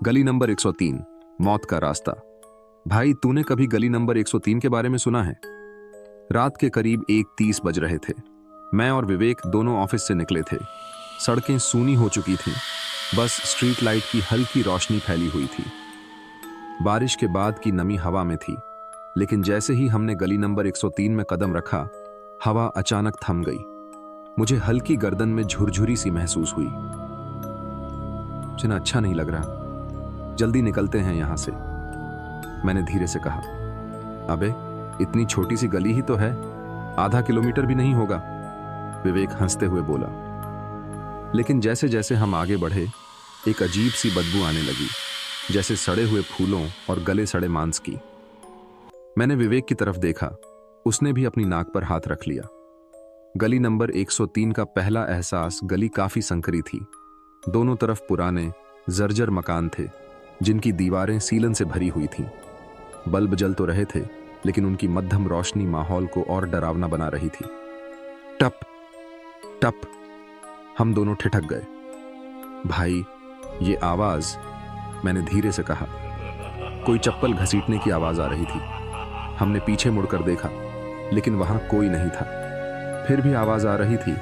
गली नंबर 103, मौत का रास्ता। भाई, तूने कभी गली नंबर 103 के बारे में सुना है? रात के करीब 1:30 बज रहे थे। मैं और विवेक दोनों ऑफिस से निकले थे। सड़कें सूनी हो चुकी थीं। बस स्ट्रीट लाइट की हल्की रोशनी फैली हुई थी। बारिश के बाद की नमी हवा में थी, लेकिन जैसे ही हमने गली नंबर 103 में कदम रखा, हवा अचानक थम गई। मुझे हल्की गर्दन में झुरझुरी सी महसूस हुई। मुझे अच्छा नहीं लग रहा। जल्दी निकलते हैं यहां से, मैंने धीरे से कहा। अबे, इतनी छोटी सी गली ही तो है, आधा किलोमीटर भी नहीं होगा, विवेक हंसते हुए बोला। लेकिन जैसे जैसे हम आगे बढ़े, एक अजीब सी बदबू आने लगी, जैसे सड़े हुए फूलों और गले सड़े मांस की। मैंने विवेक की तरफ देखा। उसने भी अपनी नाक पर हाथ रख लिया। गली नंबर 103 का पहला एहसास, गली काफी संकरी थी। दोनों तरफ पुराने जर्जर मकान थे, जिनकी दीवारें सीलन से भरी हुई थीं। बल्ब जल तो रहे थे, लेकिन उनकी मध्यम रोशनी माहौल को और डरावना बना रही थी। टप टप, हम दोनों ठिठक गए। भाई, ये आवाज, मैंने धीरे से कहा। कोई चप्पल घसीटने की आवाज आ रही थी। हमने पीछे मुड़कर देखा, लेकिन वहां कोई नहीं था। फिर भी आवाज आ रही थी,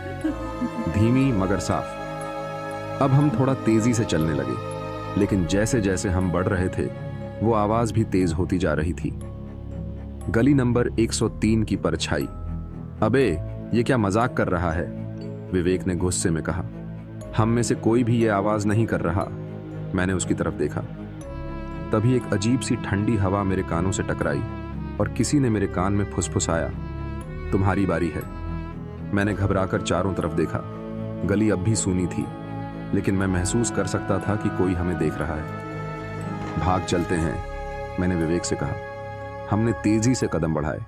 धीमी मगर साफ। अब हम थोड़ा तेजी से चलने लगे, लेकिन जैसे जैसे हम बढ़ रहे थे, वो आवाज भी तेज होती जा रही थी। गली नंबर 103 की परछाई। अबे, ये क्या मजाक कर रहा है? विवेक ने गुस्से में कहा। हम में से कोई भी ये आवाज नहीं कर रहा। मैंने उसकी तरफ देखा। तभी एक अजीब सी ठंडी हवा मेरे कानों से टकराई और किसी ने मेरे कान में फुसफुसाया, तुम्हारी बारी है। मैंने घबराकर चारों तरफ देखा। गली अब भी सूनी थी, लेकिन मैं महसूस कर सकता था कि कोई हमें देख रहा है। भाग चलते हैं, मैंने विवेक से कहा। हमने तेजी से कदम बढ़ाए,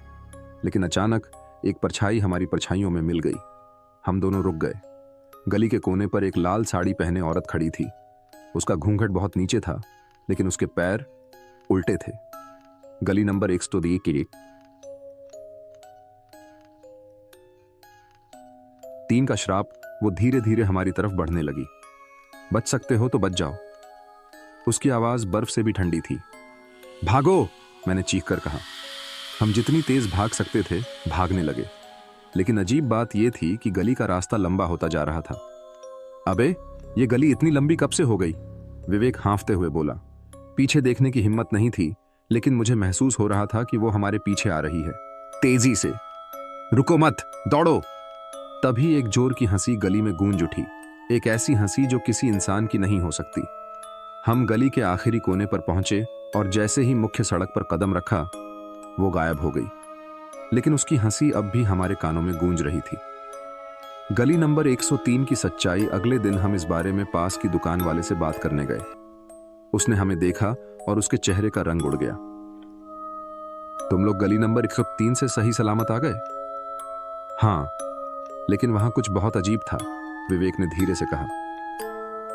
लेकिन अचानक एक परछाई हमारी परछाइयों में मिल गई। हम दोनों रुक गए। गली के कोने पर एक लाल साड़ी पहने औरत खड़ी थी। उसका घूंघट बहुत नीचे था, लेकिन उसके पैर उल्टे थे। गली नंबर 103 की 3 का श्राप, वो धीरे धीरे हमारी तरफ बढ़ने लगी। बच सकते हो तो बच जाओ। उसकी आवाज बर्फ से भी ठंडी थी। भागो, मैंने चीखकर कहा। हम जितनी तेज भाग सकते थे, भागने लगे। लेकिन अजीब बात यह थी कि गली का रास्ता लंबा होता जा रहा था। अबे, ये गली इतनी लंबी कब से हो गई? विवेक हाँफते हुए बोला। पीछे देखने की हिम्मत नहीं थी, लेकिन मुझे महसूस हो रहा था कि वो हमारे पीछे आ रही है, तेजी से। रुको मत, दौड़ो। तभी एक जोर की हंसी गली में गूंज उठी, एक ऐसी हंसी जो किसी इंसान की नहीं हो सकती। हम गली के आखिरी कोने पर पहुंचे और जैसे ही मुख्य सड़क पर कदम रखा, वो गायब हो गई। लेकिन उसकी हंसी अब भी हमारे कानों में गूंज रही थी। गली नंबर 103 की सच्चाई, अगले दिन हम इस बारे में पास की दुकान वाले से बात करने गए। उसने हमें देखा और उसके चेहरे का रंग उड़ गया। तुम लोग गली नंबर 103 से सही सलामत आ गए? हाँ, लेकिन वहां कुछ बहुत अजीब था, विवेक ने धीरे से कहा।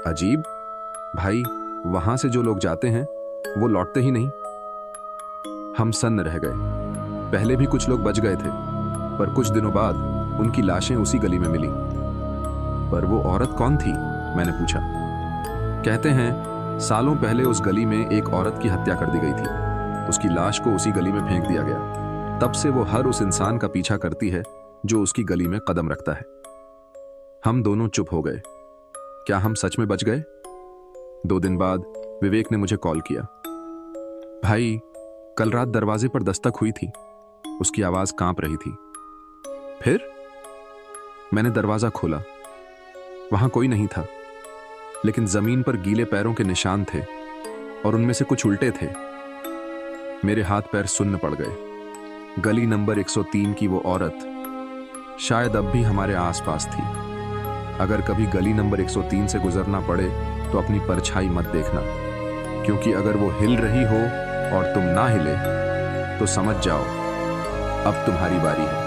अजीब? भाई, वहां से जो लोग जाते हैं, वो लौटते ही नहीं। हम सन्न रह गए। पहले भी कुछ लोग बच गए थे, पर कुछ दिनों बाद उनकी लाशें उसी गली में मिली। पर वो औरत कौन थी? मैंने पूछा। कहते हैं सालों पहले उस गली में एक औरत की हत्या कर दी गई थी। उसकी लाश को उसी गली में फेंक दिया गया। तब से वो हर उस इंसान का पीछा करती है जो उसकी गली में कदम रखता है। हम दोनों चुप हो गए। क्या हम सच में बच गए? 2 दिन बाद विवेक ने मुझे कॉल किया। भाई, कल रात दरवाजे पर दस्तक हुई थी। उसकी आवाज कांप रही थी। फिर मैंने दरवाजा खोला। वहां कोई नहीं था, लेकिन जमीन पर गीले पैरों के निशान थे और उनमें से कुछ उल्टे थे। मेरे हाथ पैर सुन्न पड़ गए। गली नंबर 103 की वो औरत शायद अब भी हमारे आसपास थी। अगर कभी गली नंबर 103 से गुजरना पड़े तो अपनी परछाई मत देखना, क्योंकि अगर वो हिल रही हो और तुम ना हिले तो समझ जाओ अब तुम्हारी बारी है।